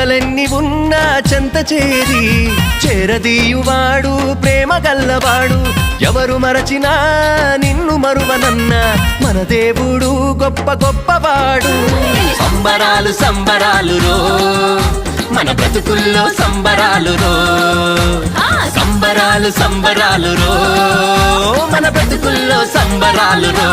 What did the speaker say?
చింతలెన్ని ఉన్నా చెంత చేరి చేరదీయువాడు ప్రేమ గల్లవాడు. ఎవరు మరచినా నిన్ను మరువనన్న మన దేవుడు గొప్ప గొప్పవాడు. సంబరాలు సంబరాలు రో మన బ్రతుకుల్లో సంబరాలు రో, సంబరాలు సంబరాలు రో మన బ్రతుకుల్లో సంబరాలు రో.